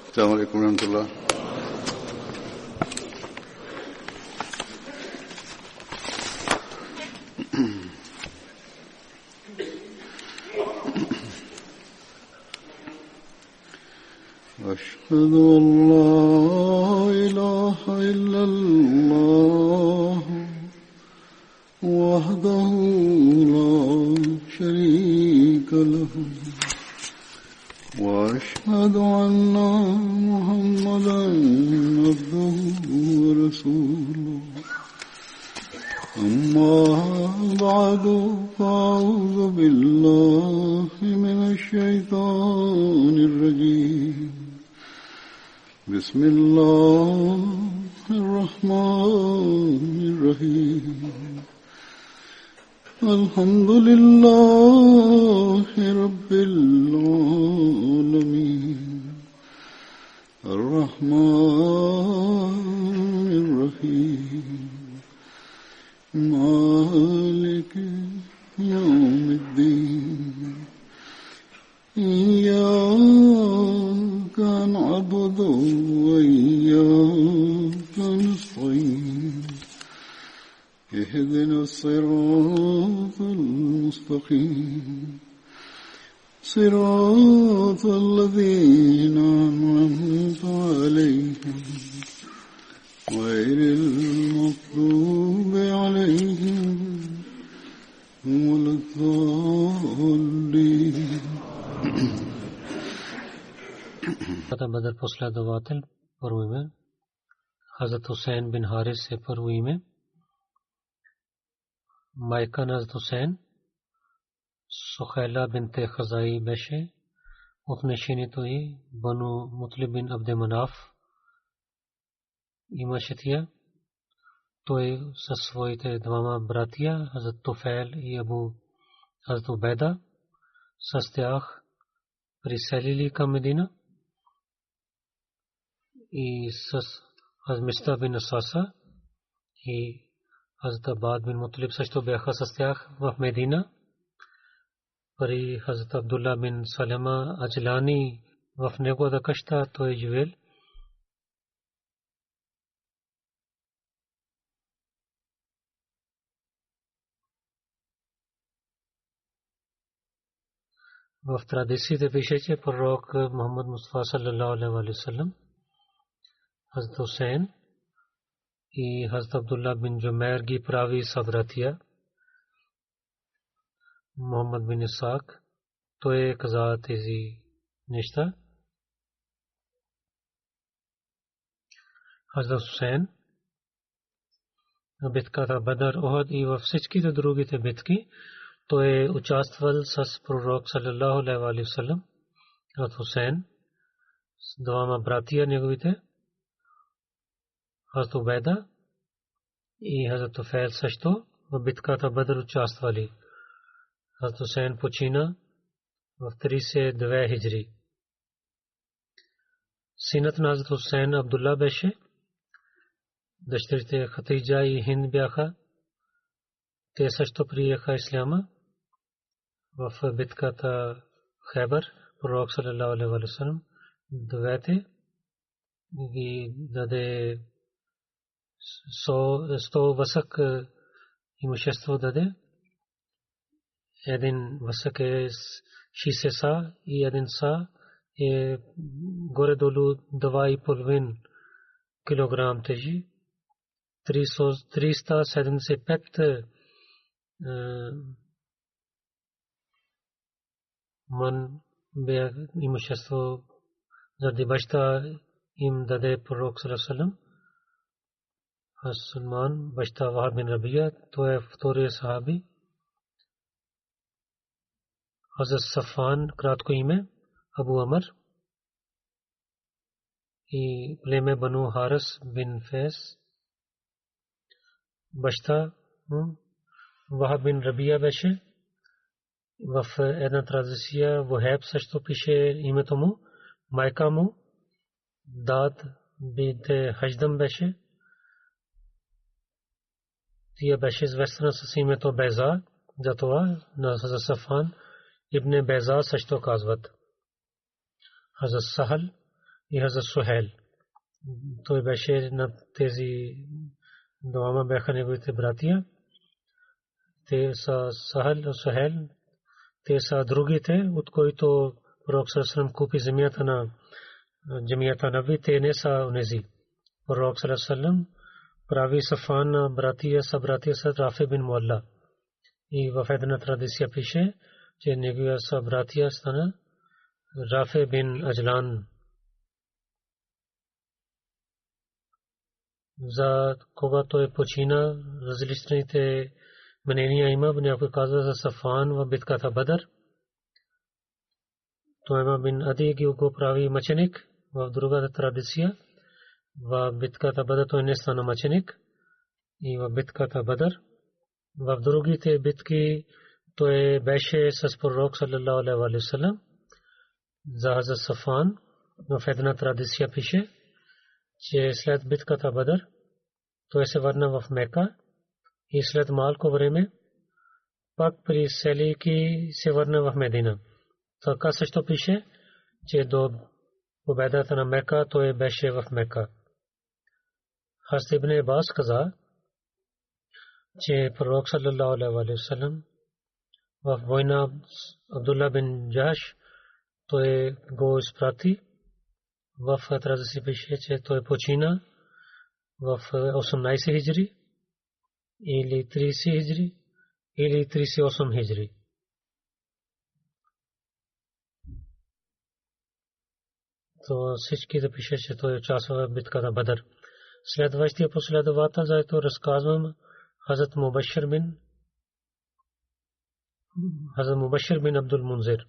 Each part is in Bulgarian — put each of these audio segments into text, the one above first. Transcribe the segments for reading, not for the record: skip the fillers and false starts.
السلام عليكم ورحمة الله. أشهد أن لا إله إلا الله وحده لا شريك له وأشهد أن محمدا عبده ورسوله أما بعد فأعوذ بالله من الشيطان الرجيم بسم الله الرحمن الرحيم الحمد لله رب العالمين الرحمن الرحيم مالك يوم الدين إياك نعبد وإياك نستعين اهدنا الصراط المستقيم صراط الذين أنعمت عليهم غير المغضوب عليهم ولا الضالين. بدر последовател първо име Хазрат Хусейн бин Харис е първо име. Майка на Хазрат Хусейн Сухайла бинте Хазаи беше. Отношението ѝ Бану Мутлиб бин Абде Манаф имаше тя. Той със своите двама братия Хазрат Туфейл и Абу Хазрат Убайда с тях приселили към Медина и с Мистah бин Асаса и Хазрат Абад бин Мутлиб също бяха с тях в Медина. При Хазрат Абдулла бин Салама Аджлани в неговата къща той живеел. В традициите пише, че пророк Мухаммад Мустафа саллаллаху алейхи ва саллям, Хазрат Хусейн и Хазрат Абдулла бин Джумейр ги прави събратия. Мухаммад бин Исаак той каза тези неща. Хазрат Хусейн на битката Бадър, Ухуд и във всичките другите битки той е участвал с пророк саллаллаху алейхи ва саллям. Хазрат Хусейн с двама братия неговите Хазрат Убайда и Хазрат Туфейл също в битката Бадър участвали. Хазрат Хусейн почина в 32 хиджри. Синът на Хазрат Хусейн Абдулла беше. Дъщерите Хатиджа и Хинд бяха. Те също приеха исляма. В битката Хайбар пророк саллаллаху алейхи ва саллям двете ги даде 100 васък имущество даде. Един васък е 60 са и един са е горе-долу 2,5 килограм тежи. 375 ман бе имущество заради баща им даде пророк саллаллаху алейхи ва саллям. Салман баща Вахаб бин Рабия той е втория сахаби. Хазрат Сафан кратко име Абу Амр и племе Бану Харис бин Фейс. Баща Вахаб бин Рабия беше. В една традиция Вахаб също пише името му. Майка му Дад бинте Хаjdam беше. Тя беше известна с името Беза, затова на Хазрат Сафан ибн Беза също казват. Хазрат Сахал и Хазрат Сухайл. Той беше на тези двама бяха неговите братия. Те са Сухайл, те са другите, от които Пророк ﷺ купи земята на Джамията Наби, те не са онези. Пророк ﷺ прави Сафан на братия са Рафи бин Муалла. И в една традиция пише, че неговия събратия стана Рафи бин Аджлан. За когато почина, различните мнения има. Някой казва за Сафан в битката Бадър. Туайма бин Ади го прави мъченик. В другата традиция в битката Бадър той не стана мъченик. И в битката Бадър, в другите битки той беше с пророк саллаллаху алейхи ва саллям. За Хазрат Сафан в една традиция пише, че след битката Бадър той се върна в Мека и след малко време пак при селики се върна в Медина. Така също пише, че до победата на Мека той беше в Мека. Хазрат Ибн Аббас каза, че пророк саллаллаху алейхи ва саллям в война Абдулла бин Джахш той го изпрати. В традиция пише, че той почина в 18 хиджри или 30 хиджри или 38 хиджри. То всички да пише, че той участва в битката Бадър. Следващия последовател, за който разказвам, Хазрат Мубашир бин Абдул Мунзир.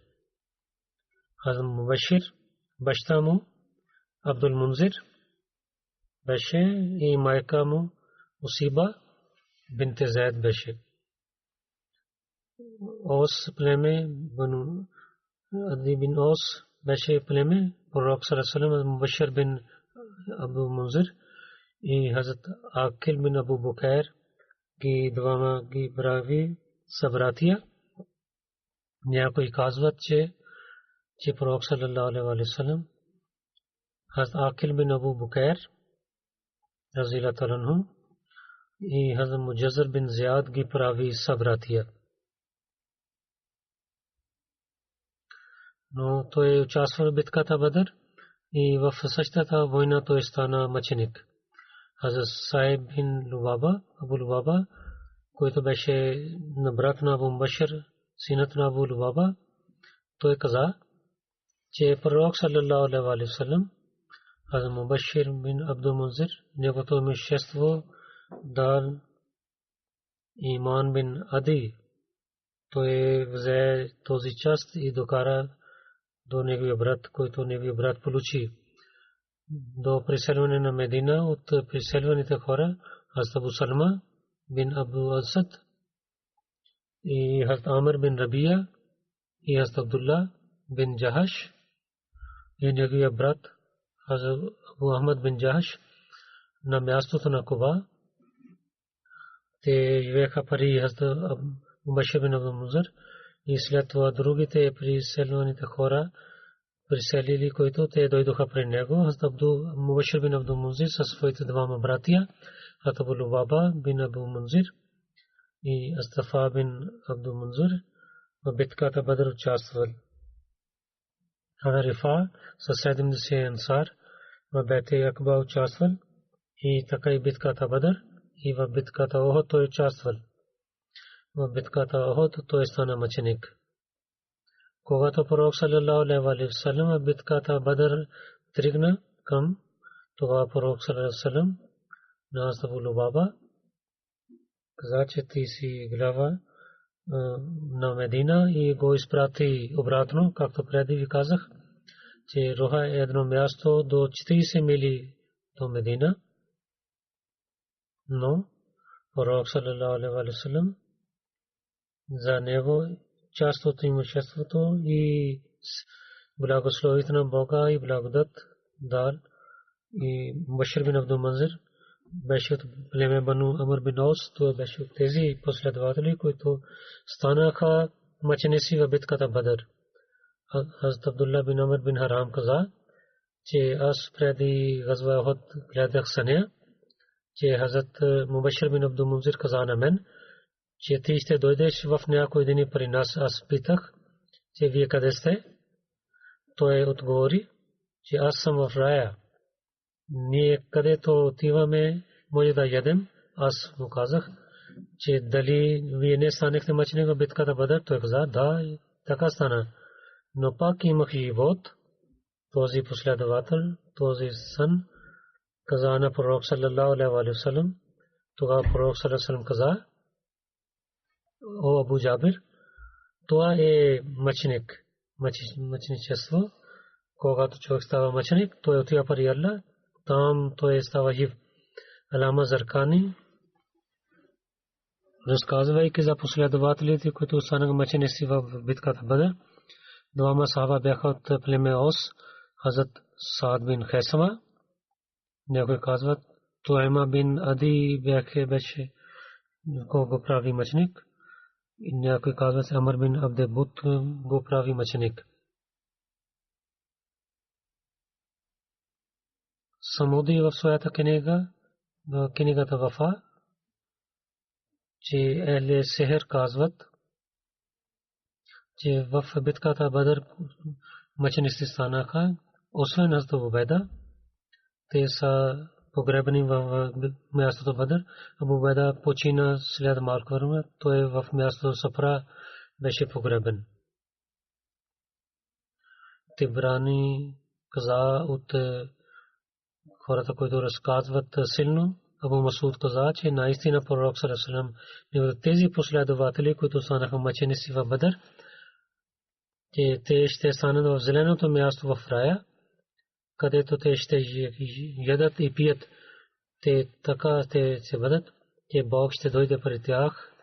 Хазрат Мубашир, баща му Абдул Мунзир беше и майка му Усиба бинте Зайд беше. Ос племе Бану Ади бин Ос беше племе. Пророк саллаллаху алейхи ва саллям Мубашир бин Абдул Мунзир и Хазрат Акил бин Абу Букайр ги двама ги прави събратия. Някои казват, че пророк саллаллаху алейхи ва саллям Хазрат Акил бин Абу Букайр разилата анху и Хазрат Муджаззар бин Зияд ги прави събратия. Но той участва в битката Бадър и в същата война той стана мъченик. Хазрат Саиб бин Лубаба, Абу Лубаба, който беше на брат на Абу Мубашир, синът на Абу Лубаба, той каза, че пророк саллаллаху алейхи ва саллям Хазрат Мубашир бин Абдул Мунзир неговото имущество дал Иман бин Ади. Той взе този част и докара до неговия брат, който неговия брат получи. До преселване на Медина от преселваните хора Хазрат Абу Салма бин Абу Асад и Хазрат Амр бин Рабия и Хазрат Абдулла бин Джахаш и неговия брат Хазрат Абу Ахмад бин Джахаш на мястото на Куба. Те живееха при Хазрат Мубашир бин Абдул Мунзир и след това другите преселваните хора преселили, които те дойдоха при него. Хазрат Мубашир бин Абдул Мунзир със своите двама братия, Хазрат Абу Лубаба бин Абу Мунзир и Астафа бин Абдул Мунзир в битката Бадър участвали. Хазрат Рифа със 70 ансар в Бейте Акба участвал и така и битката Бадър и в битката Охот той участвал. В битката Охот той стана мъченик. Когато пророк саллаллаху алейхи ва саллям в битката Бадър тръгна към това пророк саллаллаху алейхи ва саллям на Абу Лубаба каза, че ти си глава на Медина и го изпрати обратно, както преди ви казах, че Роха е едно място до 40 мили до Медина. Но пророк саллаллаху алейхи ва саллям за него част от имуществото и благословите на Бога и благодат дал. И Мубашир бин Абдул Мунзир беше от племе Бану Амр бин Аус. Това беше от тези последователи, които станаха мъченици в битката Бадър. Хазрат Абдулла бин Амр бин Харам каза, че аз преди газва Ухуд гледах съня, че Хазрат Мубашир бин Абдул Мунзир каза на мен, че ти ще дойдеш в някой ден при нас. Аз питах, че вие къде сте? Той отговори, че аз съм в рая. Ние където отиваме, може да ядем. Аз му казах, че дали вие не станехте мъченик в битката Бадър? Той каза, да, така стана. Но пак имах живот. Този последовател, този сън, каза на пророк саллаллаху алейхи ва саллям. Тогава пророк саллаллаху алейхи ва саллям каза, о Абу Джабир, това е мъченик, мъченичество. Когато човек става мъченик, той отива при Аллах, там той става жив. Алама Заркани, разказвайки за последователите, които станаха мъченици в битката Бадър, двама сахаба бяха от племе Ос, Хазрат Саад бин Хесама. Някой казват, Туайма бин Ади беше го прави мъченик. И някой казват, Амр бин Абдебут го прави мъченик. Самуди в своята книгата Вафа, че Ехле Сехер казват, че в битката Бадър мъченици станаха, освен Хазрат Убайда, те са погребани в мястото Бадър. Абу Убайда почина след малко време, той в мястото Сафра беше погребен. Тибрани каза от хората, които разказват силно, Абу Масуд каза, че наистина пророк саллаллаху алейхи ва саллям, тези последователи, които станаха мъченици в Бадър, те ще станат в зеленото място в рая, където те ще ядат и пият. Те така ще бъдат, че Бог ще дойде пред тях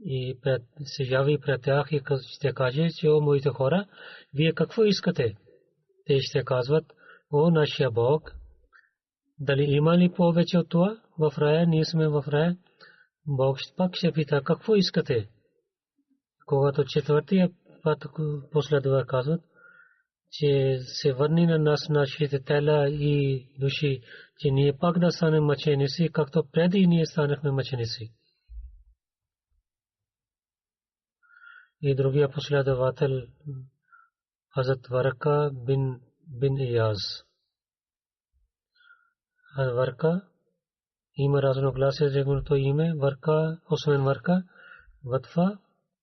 и се яви пред тях и ще каже, че о моите хора, вие какво искате? Те ще казват, о нашия Бог, дали има ли повече от това в рая? Ние сме в рая. Бог пак ще пита, какво искате? Когато четвъртия път последва казват, че се върни на нас нашите тела и души, че ние пак да станем мъченици, както преди ние станахме мъченици. И другия последовател, Хазрат Варка бин Ияз. Варка има разногласие за неговото име. Варка, освен Варка, Ватфа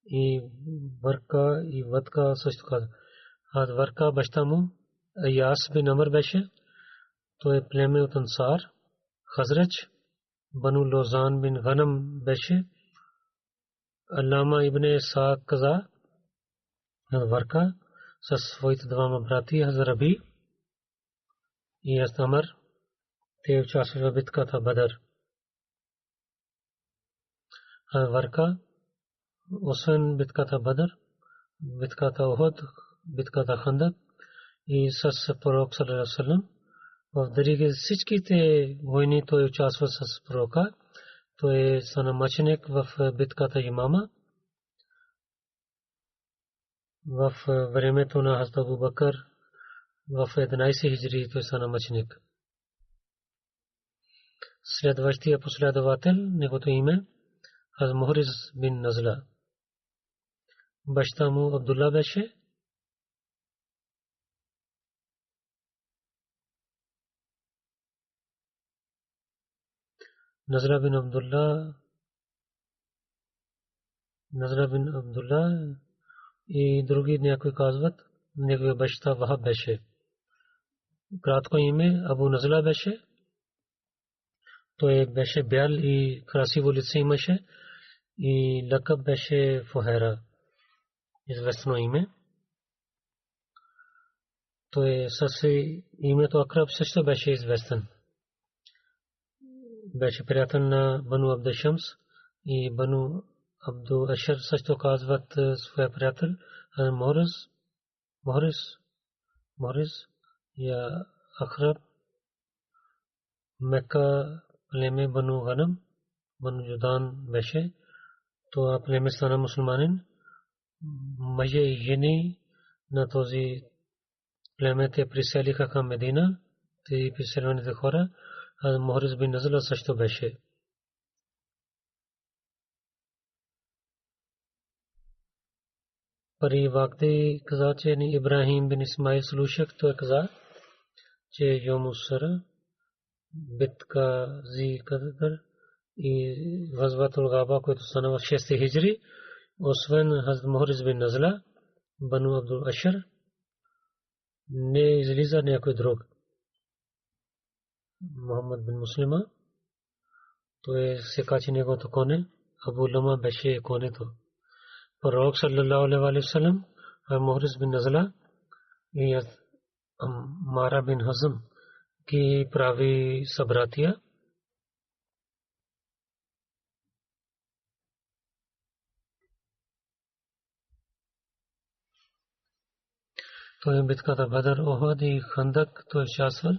и Ватка също казва. Варка баща му Ияс бин Амр беше. Той е племе от Ансар. Хазрач Бану Лозан бин Ганам беше. Алама ибн Саак каза, Варка със своите двама брати Хазрат Раби и Хазрат Амр, те участваха в битката Бадър. Варка, освен битката Бадър, битката Ухуд, битката Хандак и с пророк саллаллаху алейхи ва саллям, в други всичките войни той участва с пророка. Той стана мъченик в битката Имама. В времето на Хазрат Абу Бакър в 11 хиджри той стана мъченик. Следващия последовател, неговото име Хазрат Мухриз бин Назла. Баща му Абдулла беше. Назла бин Абдулла и други някои казват, неговия баща Вахаб беше. Кратко име Абу Назла беше. Той беше бял и красиво лице имаше и лакъб беше Фухера, известно име. Той със името Акраб също беше известен. Беше приятел на Бану Абд Шамс и Бану Абду Ашар също казват своя приятел Морис я Акраб. Мекка племе Бану Ганам, Бану Юдан беше. Това племе стана мусулманин. Мъже и жени на този племете приселиха към Медина, те приселените хора, а Мухрис бин Назла също беше. Пари вакте каза, че Ибрахим бин Исмаил слушах, той каза, че Йомусара, битка зи Кадър и Ғазватул Габа, който стана в 6 хиджри, освен Хазрат Мухрис бин Назла, Бану Абдул Ашар, не излиза някой друг. Мухаммад бин Муслима, той се качи неговото коне, Абу Лама беше конето. Пророк саллаллаху алейхи ва саллям, Мухрис бин Назла и Мара бин Хазм ки прави събратия. той е битката Бадър, Охуд и Хандак, той участвал.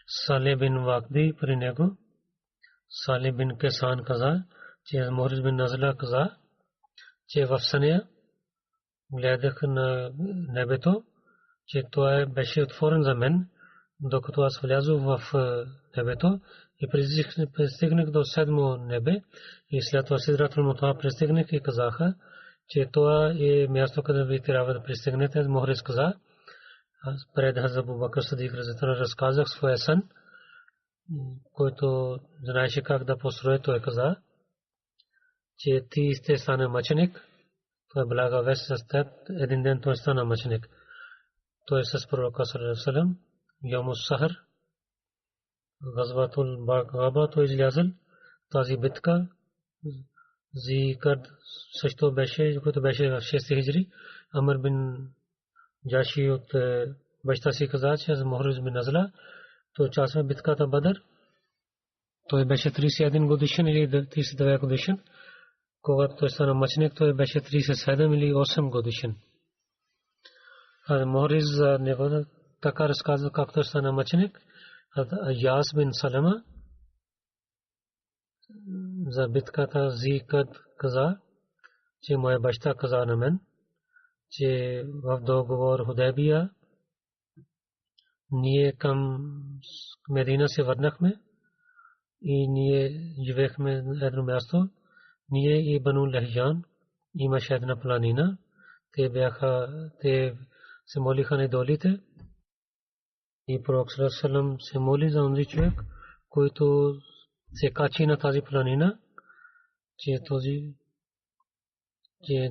Салих бин Вакди при него. Салих бин Кесан каза, че Мухрис бин Назла каза, че в съня гледах на небето, че това беше отворен за мен, докато аз влязох в небето и пристигнах до 7-о небе и след това Сидратул Мунтаха пристигнах и казаха, че това е място, където ви трябва да пристигнете. Мухрис каза, аз пред Хазрат Абу Бакр Сидик разител разказах своя сън, който знаеше как да построи. Той каза, че ти сте стане мъченик. Той блага вест с теб. Един ден той стана мъченик. Той е с пророка саллаллаху алейхи ва саллям, Йомус Сахар, Ғазватул Габа, той излязъл. Тази битка Зикърд също беше, който беше в 6 хиджри. Амр бин Джаши от баща си каза, че Мухрис бин Назла, той участва в битката Бадър. Той беше 31 годишен или 39 годишен. Когато той стана мъченик, той беше 37 или 8 годишен. Мухрис за него така разказва как той стана мъченик. Яс бин Салама за битката Зикърд каза, че моя баща каза на мен, че в договор Худайбия ние към Медина се върнахме и ние живеехме на едно място. Ние и Бану Лахжан имаше една планина. Те се молиха на идолите. И пророк саллаллаху алейхи ва саллям се моли за онзи човек, който се качи на тази планина, че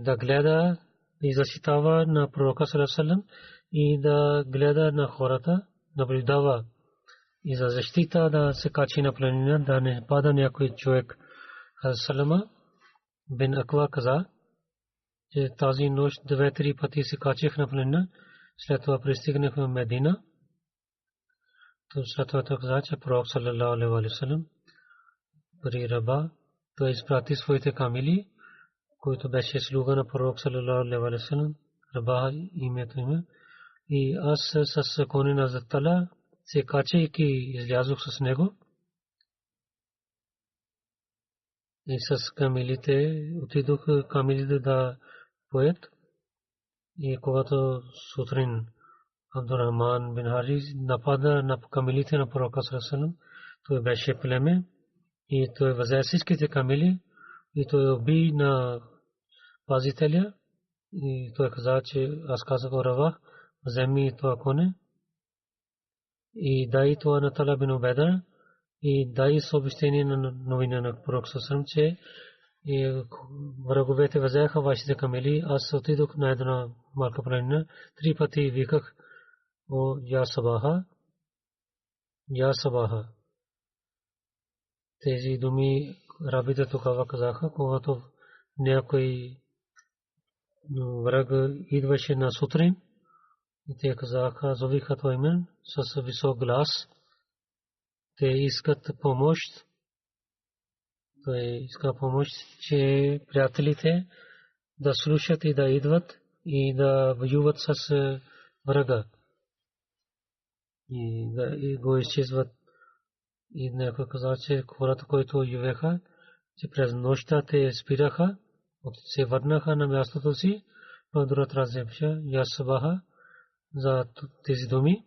да гледа и защитава на пророка саллаллаху алейхи ва саллям и да гледа на хората, наблюдава и за защита да се качи на планина, да не пада някой човек. Салама бин Аква каза, че тази нощ 2-3 пъти се качих на планина, след това пристигнах в Медина. След това той каза, че пророк саллаллаху алейхи ва саллям при Раба той изпрати своите камили, който беше слуга на пророк саллаллаху алейхи ва саллям. Раба името име. И аз с коня на Заттала се качейки излязох с него. И с камилите отидох камилите да поят. И когато сутрин Абдурахман бин Харис напада на камилите на пророка саллаллаху алейхи ва саллям, той беше племе и той взе всичките камили и той уби на пазителя. И той каза, че аз казах Равах, вземи това коне и дай това на Тала бин Убайда и дай съобщение на новина на пророк саллаллаху алейхи ва саллям, че враговете взеха вашите камили. Аз отидох на една малка планина, 3 пъти виках, о я сабаха, я сабаха. Тези думи рабите тогава казаха, когато някой враг идваше на сутрин и те казаха, зовиха това име с висок глас. Те искат помощ. Той иска помощ, че приятелите да слушат и да идват и да воюват с врага и да го изчезват. И някой каза, че хората, които живееха, че през нощта те спираха, се върнаха на мястото си, но другата разебша, я сабаха, за тези думи.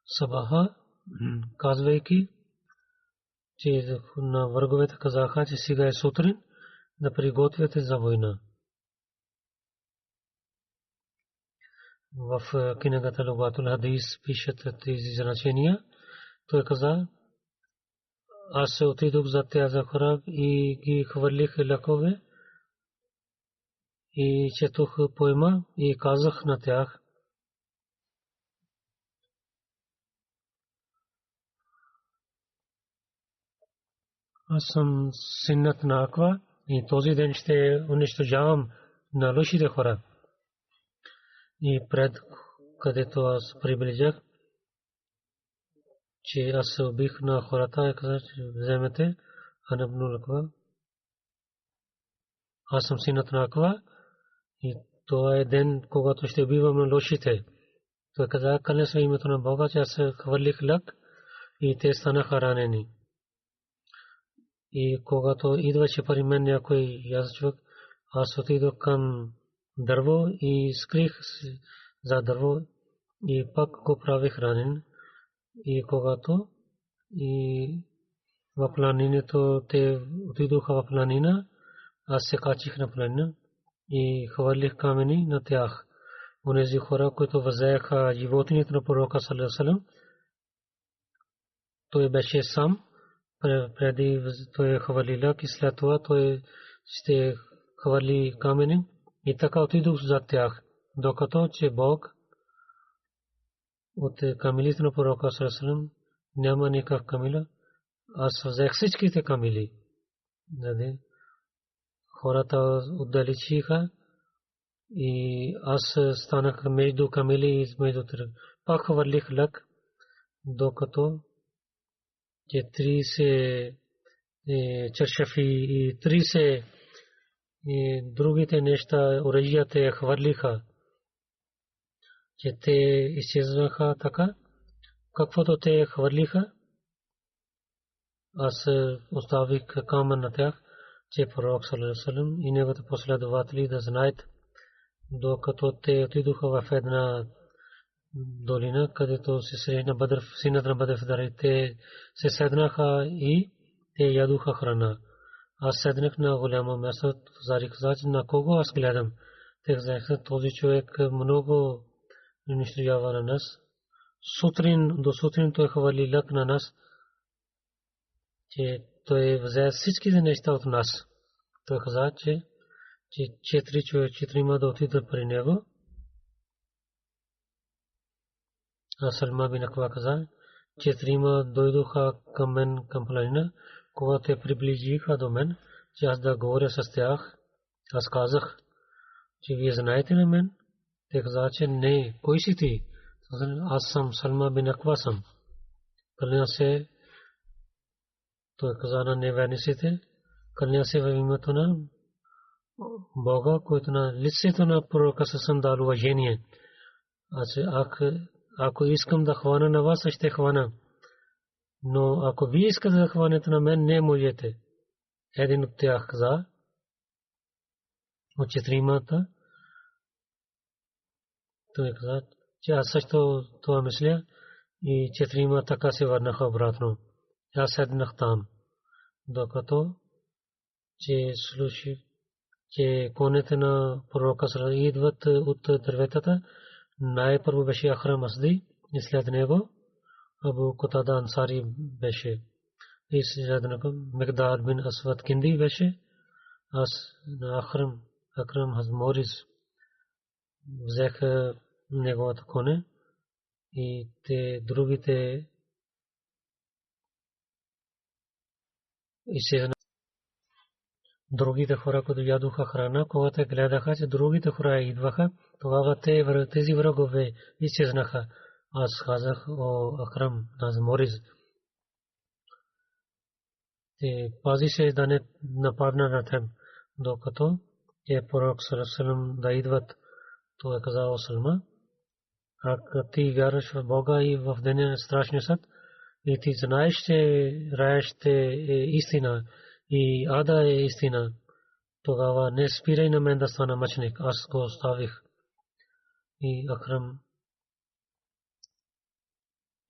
Сабаха, казвайки, че на враговете казаха, че сега е сутрин, да приготвяте за война. В книгата Лугатул Хадис пишат тези значения. Той каза, аз се отидох за тези хора и ги хвърлих лъкове и четох поема и казах на тях, аз съм синът на Аква и този ден ще унищожавам на лошите хора. И пред където аз приближах, че аз се убих на хората и казах, че вземете Анабну Аква. Аз съм синът на Аква и това е ден, когато ще убивам на лошите. Той каза, кълня се името на Бога, че аз хвърлих лък и те станаха ранени. И когато идваше при мен някой язъчвак, аз отидох към дърво и скрих за дърво и пак го правих ранен. И когато и в планината те отидоха в планина, аз се качих на планина и хвърлих камъни на тях. Онези хора, които възеха животните на пророка саллаллаху алейхи ва саллям, той беше сам. Преди той хвърли лък и след това той ще хвърли камъни и така отидох за тях, докато че Бог от камилите на пророка саллаллаху алейхи ва саллям няма никакъв камила. Аз взех всичките камили. Хората отдалечиха и аз станах между камили и между тях. Пак хвърлих лък, докато 30 чашафи и 30 другите неща, оръжията хвърлиха, че те изчезваха така, каквото те хвърлиха. Аз оставих камън на тях, че пророк саллаллаху алейхи ва саллям и неговите последователи да знаят, докато те отидоха в една долина, където се срещна Бадр, синът на Бадр, те се седнаха и те ядоха храна. Аз седнах на голямо място, казах, на кого аз гледам. Те казаха, този човек много унищожава на нас. До сутрин той хвърли лък на нас, че той взе всичките неща от нас. Той каза, че 4 да отидат при него. А Салма бин Аква каза, 4 дойдоха към мен към планина, когато те приближиха до мен, че аз да говоря с тях. Аз казах, че вие знаете ли мен? Те каза, че не, кой си ти? Аз съм Салма бин Аква съм. Кълня се, той каза на неверниците, кълня се в името на Бога, който на лицето на пророка съм дал уважение. Ако искам да хвана на вас, ще хвана. Но ако вие искате да хванете на мен, не можете. Един от тях каза, от 4-мата, той каза, че аз също това мисля и 4 така се върнаха обратно. Аз седнах там, докато че слушах, че конете на пророка идват от дърветата. Най-първо беше Ахрам Асди и след него Абу Катада Ансари беше. И след него Мигдад бин Асвад Кинди беше. Аз на Акрам Хазморис взех неговата коне и те другите изчезнаха. Другите хора, които ядоха храна, когато гледаха, че другите хора идваха, тогава тези врагове изчезнаха. Аз казах о Акрам Хазморис. Те пази се да не нападна на теб, докато пророк саллаллаху алейхи ва саллям да идват. Той каза о Салма, ако ти вярваш в Бога и в деня на страшния съд, и ти знаеш, че раят е истина и ада е истина, тогава не спирай на мен да стана мъченик, аз го оставих. И Акрам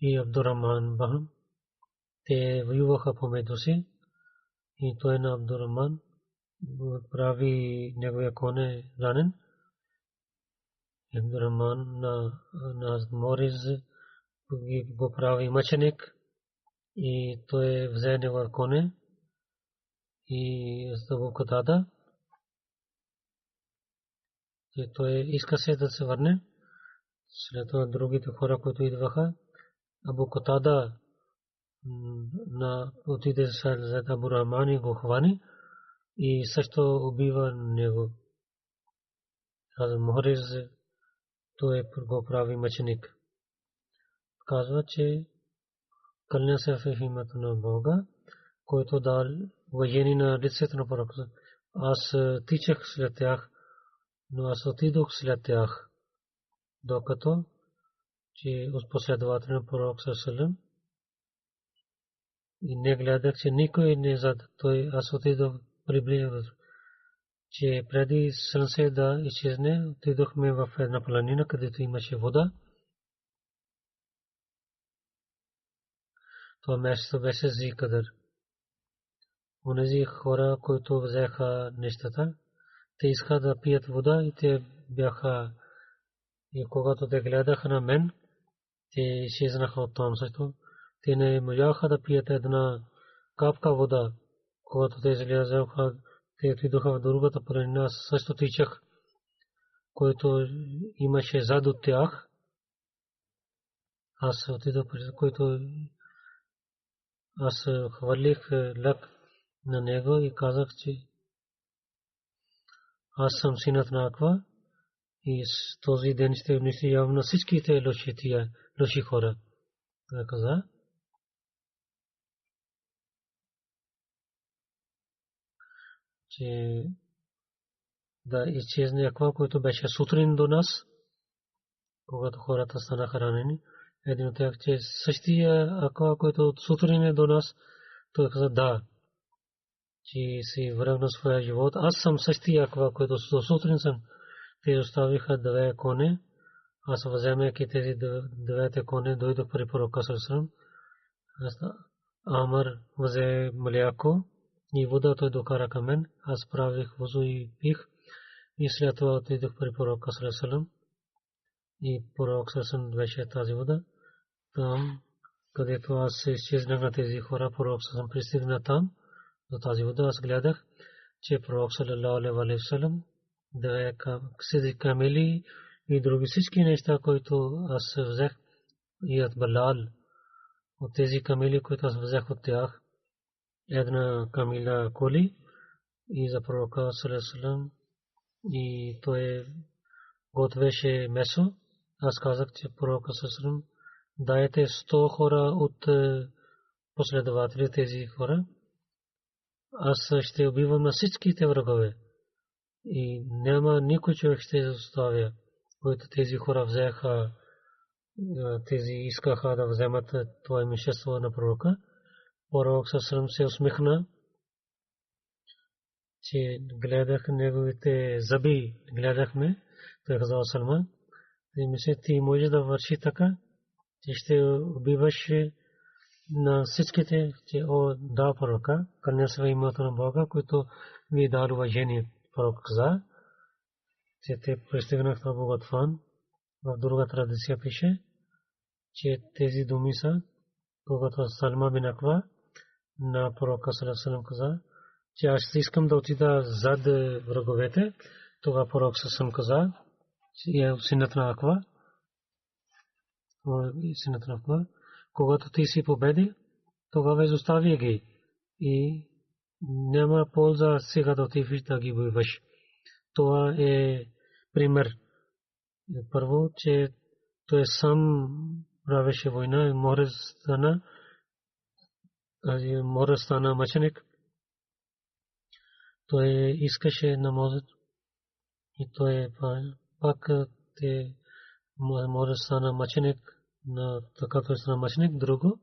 и Абдурахман Бахам, те воюваха помежду си и той на Абдурахман прави неговия коне ранен. Абдурахман на Мориз го прави мъченик и той взе неговия коне и Абу Катада. И той иска се да се върне. След това другите хора, които идваха, Абу Катада отиде след Абу Рахман и го хвани и също убива него. Мохриз той го прави мъченик. Казва, че кълня се в името на Бога, който дал воени на лицето на пророка. Аз тичах след тях, но аз отидох след тях, докато че последовател на пророк Салам и не гледах, че никой не зад той. Аз отидох приблизо, че преди слънце да изчезне, отидохме в една планина, където имаше вода. Това място беше Зикадър. Онези хора, които взеха нещата, те искаха да пият вода и те бяха, и когато те гледаха на мен, те изчезнаха от там също. Те не можаха да пият една капка вода. Когато те излязоха, те отидоха в другата планина, също тичах, който имаше зад от тях. Аз отидох, който аз хвърлих лък на него и казах, че аз съм синът на Аква и с този ден ще унищожа явно всичките лоши хора. Той каза, че да изчезне Аква, който беше сутрин до нас, когато хората станаха ранени. Един от тях, че същия Аква, който сутрин е до нас, той каза да, че си връгна своя живот. Аз съм същия Аква, който сутрин съм. Те оставиха две коне. Аз вземайки тези двете коне, дойдох при пророка Салам. Амар взе мляко и вода, той докара към мен. Аз правих вузу и пих. И след това отидох при пророка Салам. И пророк Салам беше тази вода. Там, където аз се изчезнах на тези хора, пророк Салам пристигна там до тази вода. Аз гледах, че пророк Салалаху алейхи ва саллям две камели и други всички неща, които аз взех и от Балал, от тези камели, които аз взех от тях, една камила коли и за пророка Салалаху и той готвеше месо. Аз казах, че пророка Салалаху дайте 100 хора от последователи тези хора. Аз ще убивам на всичките врагове. И няма никой човек ще оставя, който тези хора взеха, тези искаха да вземат това имущество на пророка. Пророк Салам се усмихна, че гледах неговите зъби, гледахме. Той каза Салман, ти мисля, ти можеш да върши така, че ще убиваш на всичките, че да пророка, кълня се в името на Бога, който ви дал уважение. Пророк каза, че те пристигнаха в Гатфан. В друга традиция пише, че тези думи са, когато Салма бин Аква на пророка Салам каза, че аз искам да отида зад враговете. Тогава пророк Салам каза, че е синът на Аква. Когато ти си победи, тогава изостави ги и няма полза сега да отидеш да ги воюваш. Това е пример. Първо, че той сам правеше война и Морез стана мъченик. Той искаше намазът и той пак Морез стана мъченик, така той стана мъченик. Друго,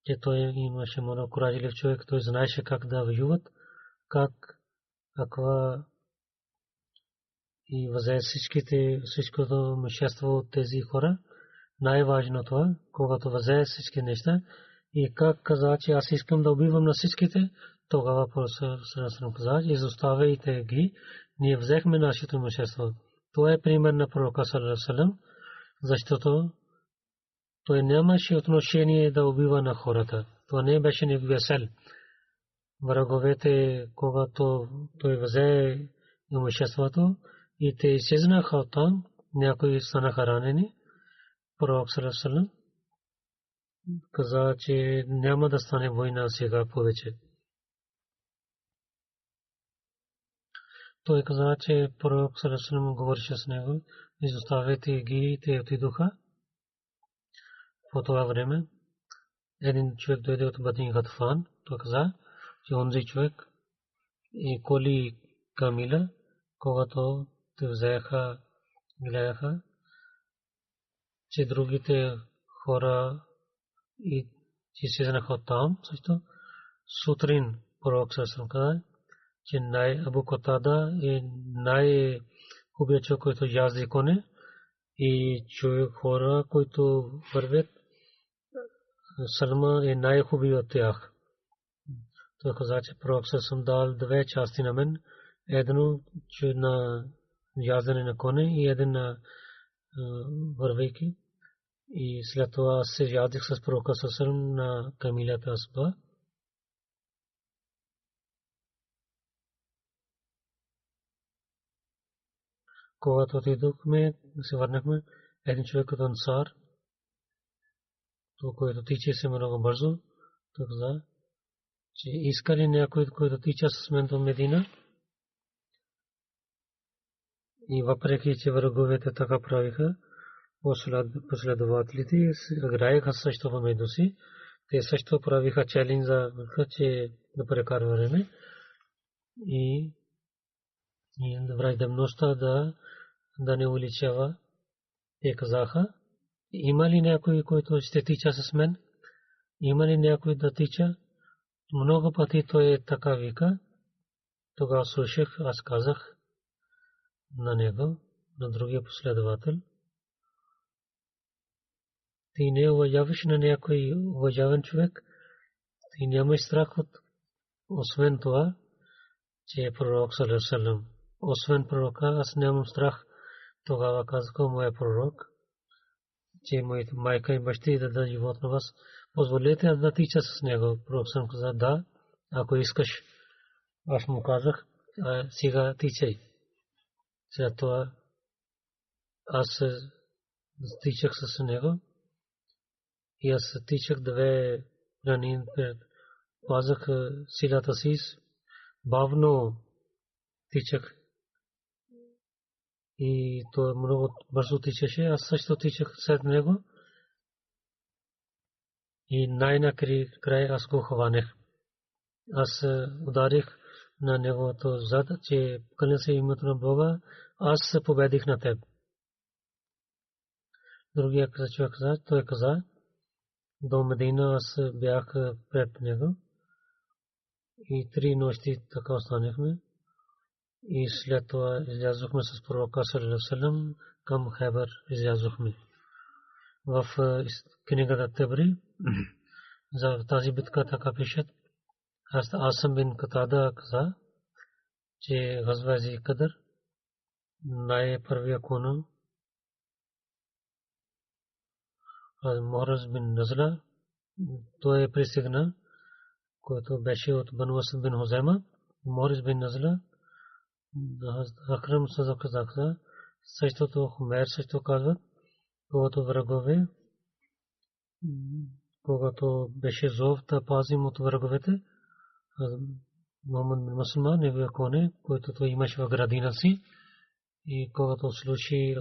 че той имаше много куражлив човек, той знаеше как да воюват, как ако и възе всичкото имущество от тези хора, най-важно това, когато възе всички неща и как каза, че аз искам да убивам на всичките, тогава Пророк каза, изоставяйте ги, ние взехме нашето имущество. Това е пример на пророка саллаллаху алейхи ва саллям, защото той нямаше отношение да убива на хората. Това не беше неговия цел. Враговете, когато той взе имуществото и те изчезнаха оттам, някои станаха ранени, пророк саллаллаху алейхи ва саллям каза, че няма да стане война сега повече. Той каза, че пророк саллаллаху алейхи ва саллям говореше с него, изоставяйте ги, те отидоха. По това време един човек дойде от Бани Гатфан, той каза, че онзи човек и коли камила, когато те взеха, гледаха, че другите хора и че седнаха там, също сутрин пророк саллаллаху каза, че Абу Катада е най-хубавият човек, който язди коне и човек хора, които вървят, Салма е най-хубавият от тях. Той каза, че пророк съм дал две части на мен, едно на яздене на коне и един на вървейки. И след това се ядих с пророка съм на камилата Асба. Когато отидохме, се върнахме, един човек от Ансар, който тича се много бързо, той каза, че иска ли някой, който тича с мен до Медина? И въпреки, че враговете така правиха, последователите играеха също помежду си. Те също правиха челендж за че да прекарва време и враждебността да не увеличава. Те казаха, има ли някой, който ще тича с мен? Има ли някой да тича? Много пъти той е така вика. Тогава слушах, аз казах на него, на другия последовател, ти не уважаваш на някой уважаван човек, ти нямаш страх от, освен това, че е пророк саллаллаху алейхи ва саллям. Освен пророка, аз нямам страх. Тогава казах, моя пророк, че моята майка и бащи да дадат живот на вас. Позволете да тича с него. Пророк съм каза, да, ако искаш. Аз му казах, сега тичай. След това аз тичах с него и аз тичах две ранин, пазах силата си, бавно тичах и той много бързо тичаше. Аз също тичах след него и най-накрая аз го хванах. Аз ударих на неговото зад, че кланя се името на Бога, аз се победих на теб. Другия човек каза, той каза, до Медина аз бях пред него и 3 нощи така останахме и след това излязохме с пророка саллаллаху алейхи ва саллям към Хайбар излязохме. В книгата Табри за тази битка така пишат. Асам бин Катада каза, че газва зи Кадър най-първия кон Мухраз бин Назла, той пристигна, който беше от Бану Асад бин Хузайма. Мухраз бин Назла, Акрам Сазак каза, същото Хумер също казват, когато врагове, когато беше зов да пазим от враговете, Мухаммад бин Маслама, неговия коне, който той имаше в градина си, и когато слуши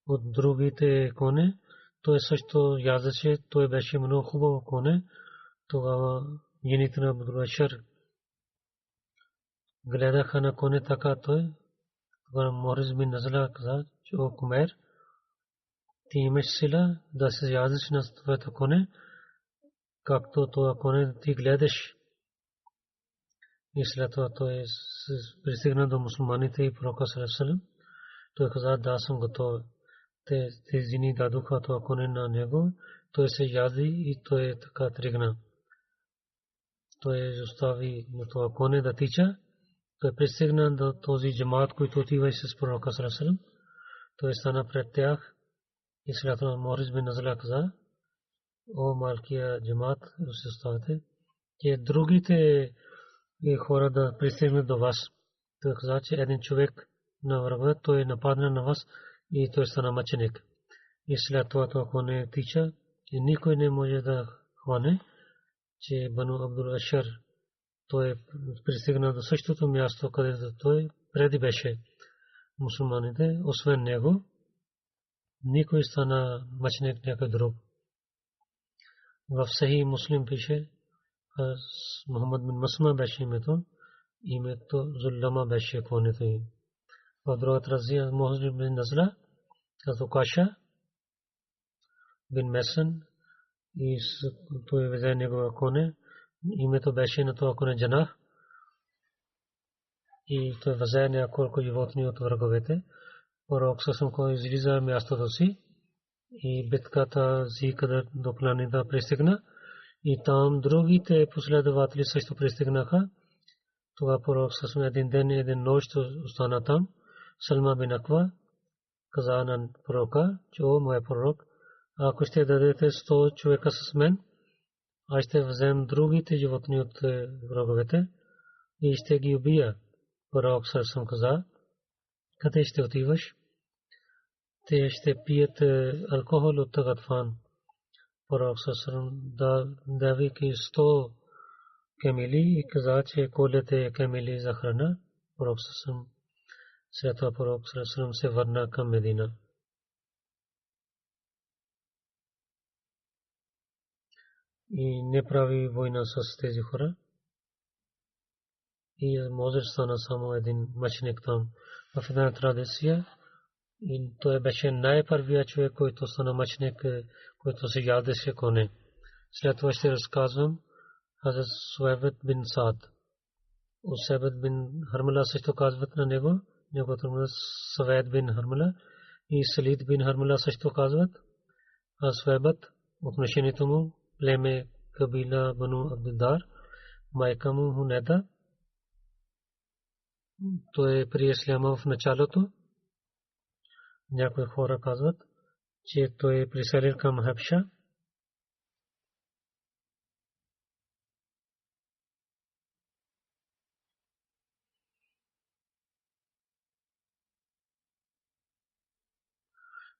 от другите коне, той също яздеше, той беше много хубаво коне. Тогава жените на Абу Башар гледаха на коне така той. Тогава Мухраз бин Назла каза, че о Кумер, ти имаш сила да се яздеш на твоето коне, както това коне ти гледаш. И след това той пристигна до мусулманите и пророка салам. Той каза, да, съм готов. Тези жени дадоха това коне на него. Той се яди и той така тръгна. Той остави на това коне да тича. Той пристигна до този джамаат, който отива с пророка салам. Той стана пред тях и след това Морис бин Назла каза, о малкия джамаат, се оставете, че другите хора да пристигнат до вас. Той каза, че един човек на врага, той нападна на вас и той стана мъченик. И след това коне тича и никой не може да хване, че Бану Абдул Ашар той пристигна до същото място, където той преди беше. Мусулманите, освен него, никой стана мъченик някой друг. В Сахи Муслим пише, Мухаммад бин Масма беше името Зуллама беше конето им. В другата разия Мухаммад бин Назла, като Каша бин Месен и той взе негова коне, името беше на това коне Джанах и той взе няколко животни от враговете. Пророк съсъм кой излиза мястото си и битката Зикъдър до планината пристигна и там другите последователи също пристигнаха. Това пророк съсъм един ден и един нощ остана там. Салма бин Аква каза на пророка, че о мой пророк, ако ще дадете 100 човека с мен, аз ще взем другите животни от враговете и ще ги убия. Пророк съсъм каза, къде ще отиваш? Те ще пият алкохол от Гатфан. Пророк съсъм давайки 100 камели и каза, че колете камели за храна. Пророк съсъм след това пророк съсъм се върна към Медина. И не прави война с тези хора. И може стана само един мъченик там. В една традиция и той беше най-първият човек, който стана мъченик, който се ядеше коне. След това ще разказвам Хазрат Суайбет бин Саад. Усайбет бин Хармала също казват на него. Неговото име Савед бин Хармала и Салид бин Хармала също казват. А Суайбет отношението му племе кабила Бану Абдудар, майка му Хунеда. Той при исляма в началото. Някои хора казват, че той е приселил към Хабша.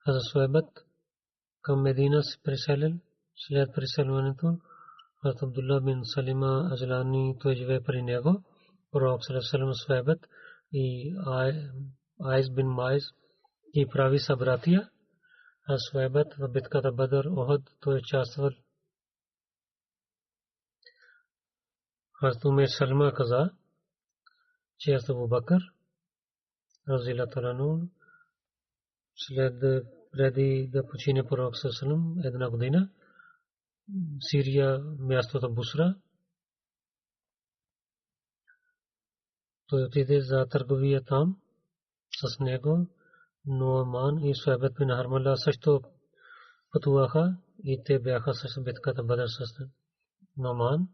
Хазрат Суайбет към Медина се приселил. След приселването Хазрат Абдулла бин Салима Аджлани той живее при него. Пророк салам Суайбет и Айс бин Майз и прави събратия. А Суайбет в битката Бадър Охад той участвал. Хазрат Умер Салма каза, че Абу Бакър разилата лану след преди да почине пророк салам една година Сирия мястото Бусра. Той отиде за търговия там с него. Нуаман и Суайбет бин Хармала също пътуваха и те бяха с битката Бадър с Нуаман.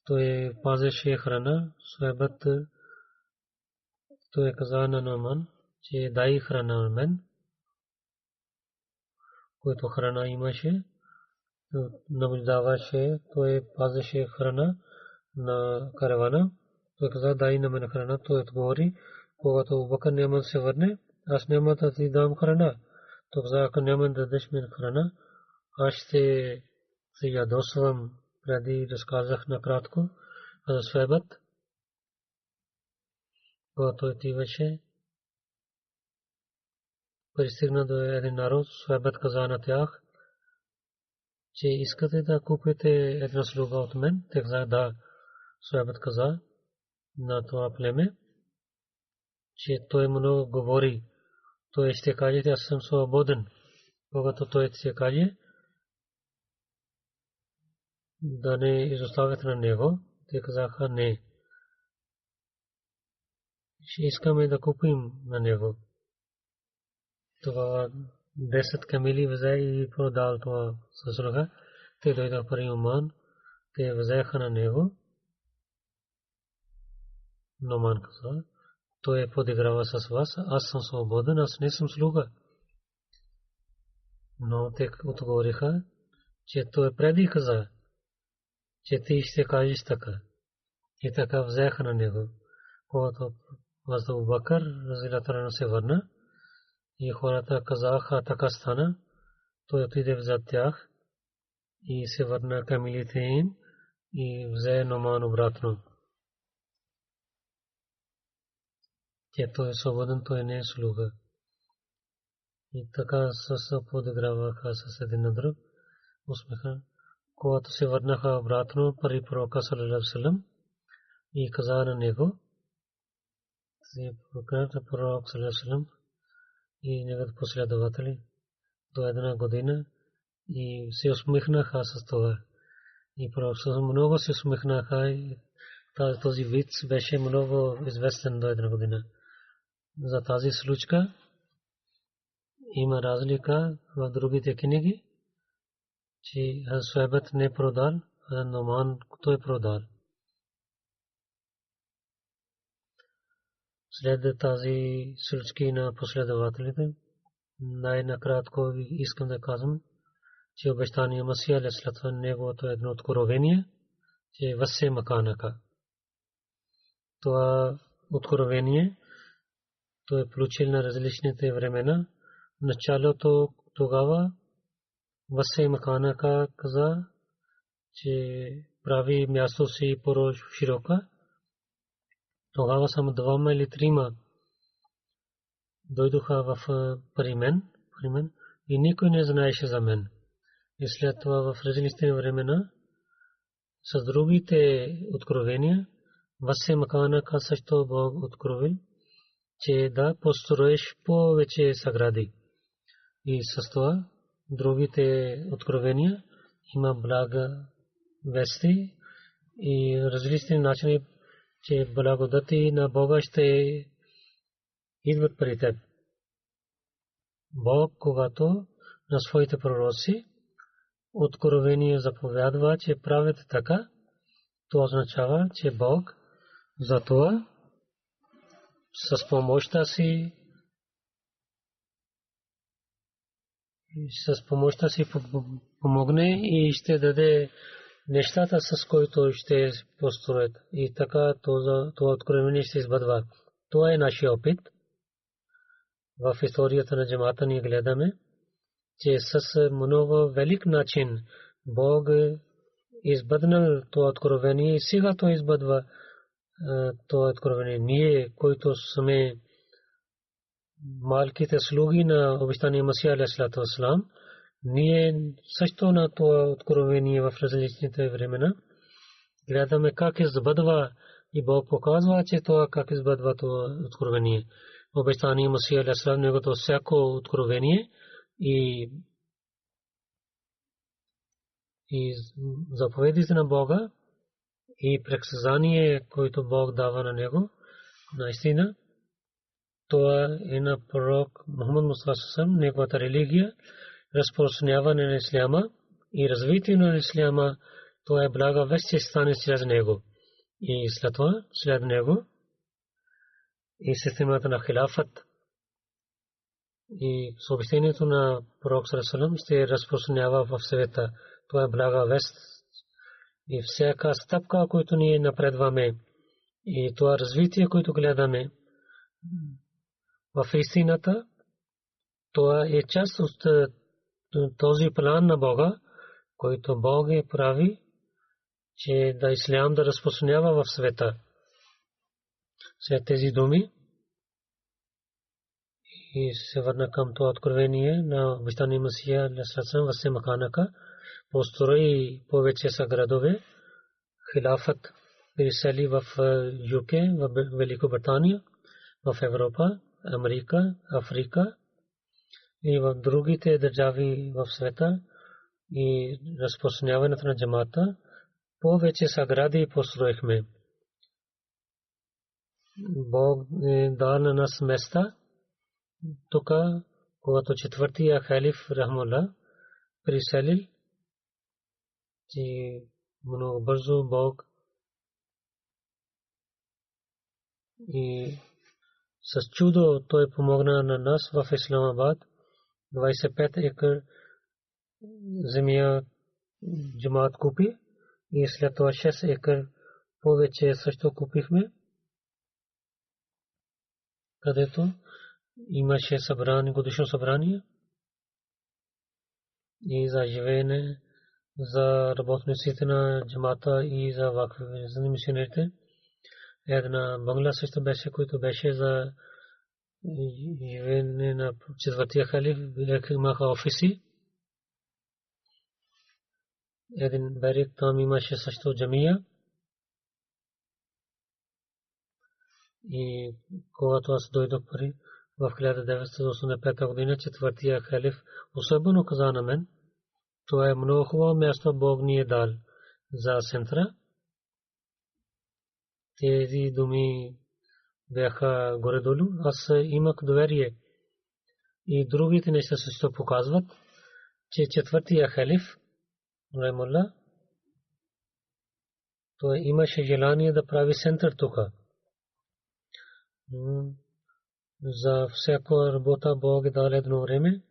Той пазеше храна. Суайбет той каза на Нуаман, че дай храна на мен, който храна имаше. Наблюдаваше, той пазеше храна на каравана. Той каза, дай на мен храна. Той отговори, когато Абу Бакър няма да се върне, аз няма да ти дам храна. Той каза, ако няма да дадеш мен храна, аз ще се ядосвам. Преди разказах накратко за Суайбет. Когато отиваше, пристигна до един народ. Суайбет каза на тях, че искате да купите една слуга от мен. Те каза, да. Суайбет каза на това племе, че той много говори. Той ще каже, аз съм свободен. Когато той ще каже, да не изоставят на него. Те казаха не. Ще искаме да купим на него. Това 10 камили взе и продал това съсруга. Те дойдоха при Оман. Те взеха на него. Но Оман каза, той подиграва с вас. Аз съм свободен, аз не съм слуга. Но те отговориха, че той преди каза, че ти ще кажеш така. И така взеха на него. Когато Абу Бакър разилата на се върна и хората казаха така стана, той отиде взад тях и се върна камилите им и взе Номан обратно. Че той е свободен, той не е слуга. И така се подиграваха с един на друг. Усмеха. Когато се върнаха обратно при пророка саллаллаху алейхи ва саллям и каза на него, пророк саллаллаху алейхи ва саллям и неговите последователи до една година и се усмихнаха с това. И пророк много се усмихнаха и този виц беше много известен до една година. За тази случка има разлика в другите книги, че Суайбът не продал, а Номан той продал. След тази случки на последователите, най-накратко искам да кажем, че обещания Масия алейхиссалам неговото едно откровение, че васе маканака. Това откровение той е получил на различните времена. Началото тогава васе маканака каза, че прави място си по-широка. Тогава само двама или трима дойдоха при мен и никой не знаеше за мен. И след това в различните времена с другите откровения васе маканака също Бог откровил, че да построиш повече сгради. И с това другите откровения има блага вести и различни начини, че благодати на Бога ще идват при теб. Бог, когато на своите пророци откровение заповядва, че правят така, това означава, че Бог за това с помощта си помогне и ще даде нещата, с които ще построят. И така това откровение ще избъдва. Това е нашия опит. В историята на джамата ние гледаме, че с много велик начин Бог избъднал това откровение и сега то избъдва това откровение. Ние, които сме малките слуги на обещания Масия алейхиссалату вассалам, ние също на това откровение в различните времена гледаме как избъдва и Бог показва, че това как избъдва това откровение. Обещания Масия алейхиссалам негото всяко откровение и заповедите на Бога и предсказание, което Бог дава на него, наистина това е на пророк Мухаммад Мустафа саллаллаху алейхи неговата религия, разпространяване на исляма и развитие на исляма, това е блага вест, че стане чрез него. И след това, след него и системата на хилафът и съобщението на пророк саллаллаху алейхи ще разпространява в света. Това е блага вест и всяка стъпка, която ние напредваме и това развитие, което гледаме в истината, това е част от този план на Бога, който Бог прави, че да ислям да разпространява в света. След тези думи и се върна към това откровение на обещания Масия алейхиссалам васе маканака, построи повече са градове, хилафът присели в ЮК, в Великобритания, в Европа, Америка, Африка и в другите държави в света и разпространяването на джамата повече сгради построихме. Бог дал на нас места. Тук, когато четвъртия халиф Рахмулла приселил, че много бързо Бог и с чудо той помогна на нас в Исламабад. 25 екър земя джамаат купи и след това 6 екър повече също купихме, където имаше годишно събрание и за живеене за работниците на джамата и за вакфи, за мисионерите. Една бангла също беше, който беше за живеене на четвъртия халиф. Имаха офиси. Един берег там имаше също джамия. И когато аз дойдох пари в 1985 година, четвъртия халиф особено каза на мен, това е много хубаво място, Бог ни е дал за центъра. Тези думи бяха горе-долу. Аз имах доверие. И другите неща също показват, че четвъртия халиф Рахмулла той имаше желание да прави център тук. За всяка работа Бог е дал едно време.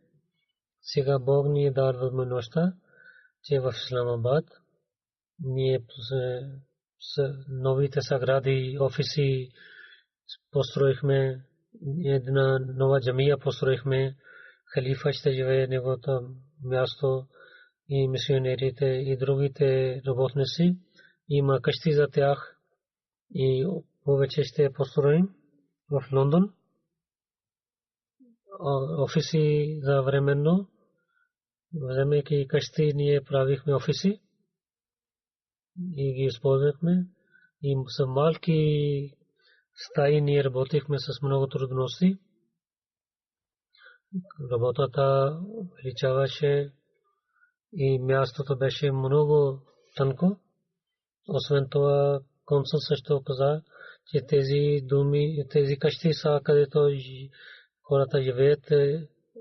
Сега Бог ни е дал възможността, че в Исламабад ние с новите сгради, офиси построихме, една нова джамия построихме, халифа ще живее неговото място и мисионерите и другите работници. Има къщи за тях и повече ще построим в Лондон. Офиси за временно, вземайки къщи, ние правихме офиси и ги използвахме. И с малки стаи ние работихме с много трудности. Работата увеличаваше и мястото беше много тънко. Освен това, консул също каза, че тези къщи са, където хората живеят,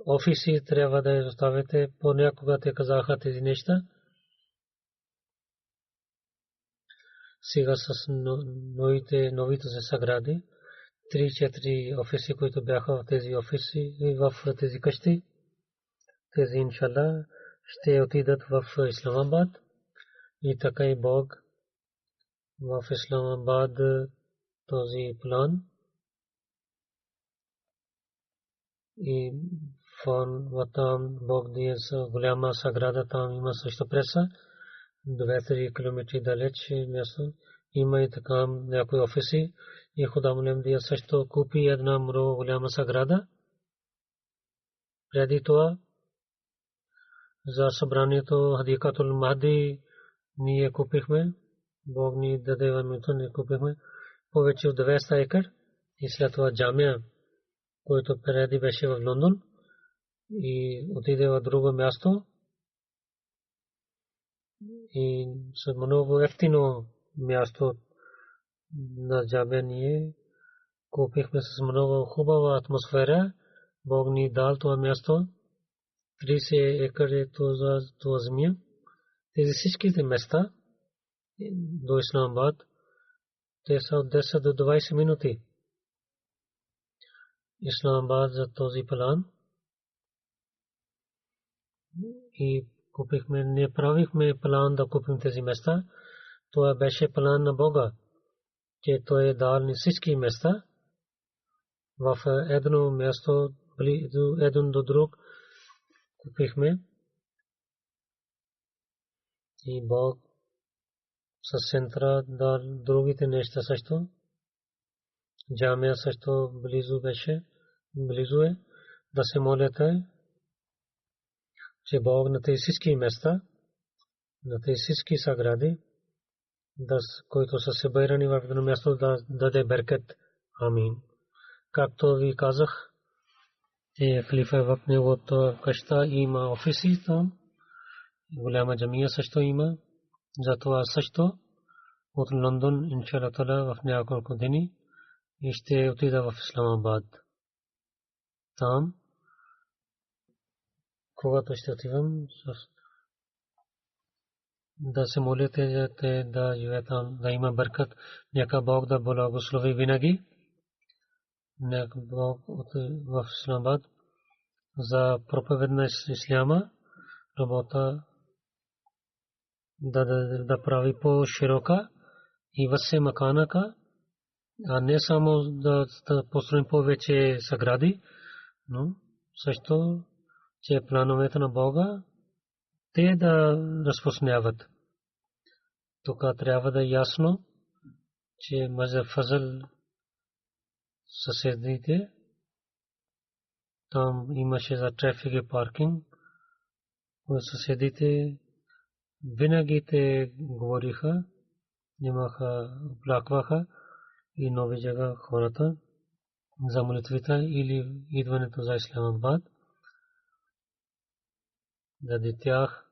офиси трябва да оставите. Понякога те казаха тези неща. Сега с новите се съгради, 3-4 офиси, които бяха в тези офиси и в тези къщи, тези иншалла ще отидат в Исламабад. И така и Бог в Исламабад този план и там Бог дие голяма сграда, там има също преса, 2-3 км далеч място. Има и така някои офиси и Худа Мулем дие също купи една много голяма сграда. Преди това за събранието Хадикатул Махди ние купихме. Бог ни даде възможност, ние купихме повече от 200 екър и след това джамия, който преди беше в Лондон и отиде в друго място и с много ефтино място на джамия ние купихме с много хубава атмосфера. Бог ни дал това място, 30 екър е това земя. Тези всичките места до Исламабад, те са от 10 до 20 минути. Исламабад за този план и купихме, не правихме план да купим тези места. Това беше план на Бога, че Той е дал ни всички места в едно място, един до друг купихме. И Бог с центъра да другите неща също. Джамия също близо е да се молите, че Бог на тези всички места, на тези всички сгради, които са събрани в едно място, да даде беркет. Амин. Както ви казах, халифа в неговото къща има офиси там, голяма джамия също има. Затова също от Лондон, иншаллах таала, в няколко дни и ще отида в Исламабад. Там, когато ще отивам, да се молите, да живее там, да има бъркат, нека Бог да благослови винаги. Нека Бог в Исламабад за проповед на исляма работа да прави по-широка и въсе маканака, а не само да построим повече съгради, но също, че плановете на Бога те да разпространяват. Тук трябва да е ясно, че Мазар Фазъл съседите, там имаше за трафик и паркинг, съседите винаги те говориха, имаха, оплакваха и нови жага хората за молитвите или идването за Исламабад. Заради тях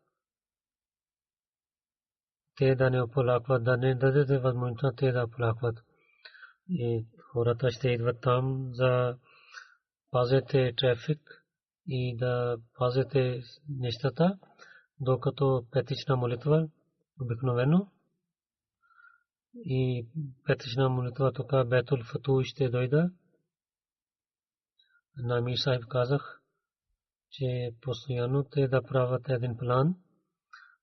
те да не оплакват, да не дадете възможност те да оплакват. И хората ще идват там за пазете трафик и да пазете нещата, докато петична молитва обикновено и петична молитва тук Бейтул Фату ще дойда. На Мир Сахиб казах, че постоянно те да правят един план,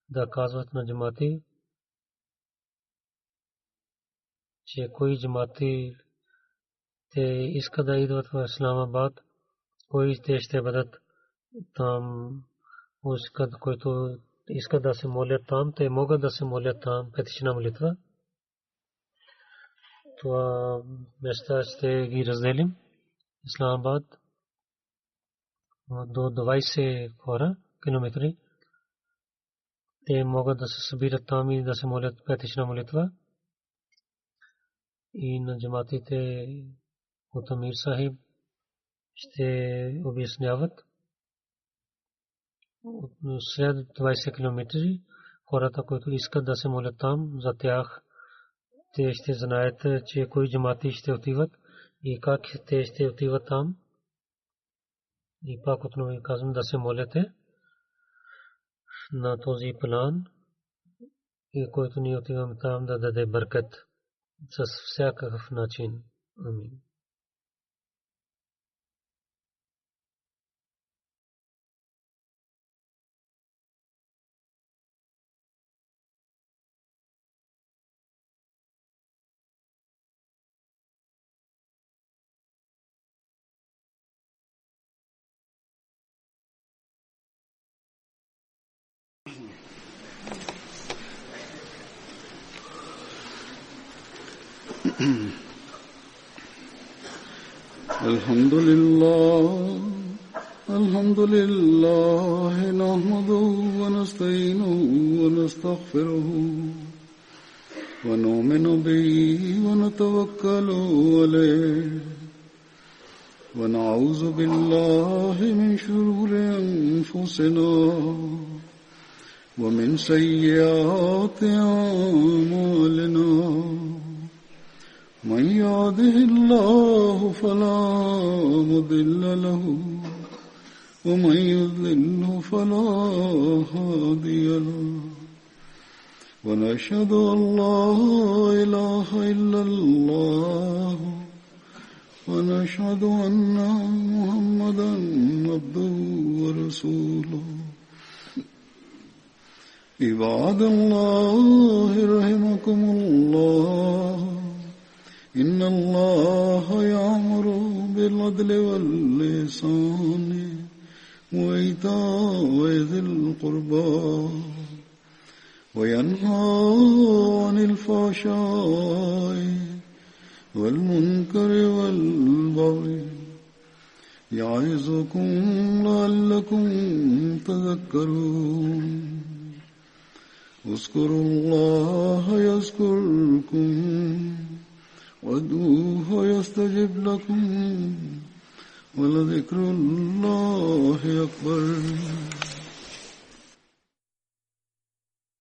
да казват на джамати, че кои джамати те искат да идват в Исламабад, кои те ще бъдат там, които искат да се молят там, те могат да се молят там петична молитва. Това места ще ги разделим. Исламабад до 20 километри. Те могат да се събират там и да се молят петична молитва. И на джаматите от Амир Сахиб ще обясняват. След 20 километри хората, които искат да се молят там, за тях те ще знаят, че кои джамати ще отиват и как те ще отиват там. И пак отново ви казвам да се молите на този план, и който ние отиваме там да даде бъркат с всякакъв начин. Амин. الحمد لله نحمده ونستعينه ونستغفره ونؤمن به ونتوكل عليه ونعوذ بالله من شرور أنفسنا ومن سيئات أعمالنا من يهده الله فلا مضل له ومن يضلل فلا هادي له ونشهد أن لا إله إلا الله ونشهد أن محمدا عبده ورسوله عباد الله رحمكم الله إن الله يأمر بالعدل والإحسان وإيتاء ذي القربى وينهى عن الفحشاء والمنكر والبغي يعظكم لعلكم تذكرون اذكروا الله يذكركم وادعوه يستجب لكم ولذكر الله أكبر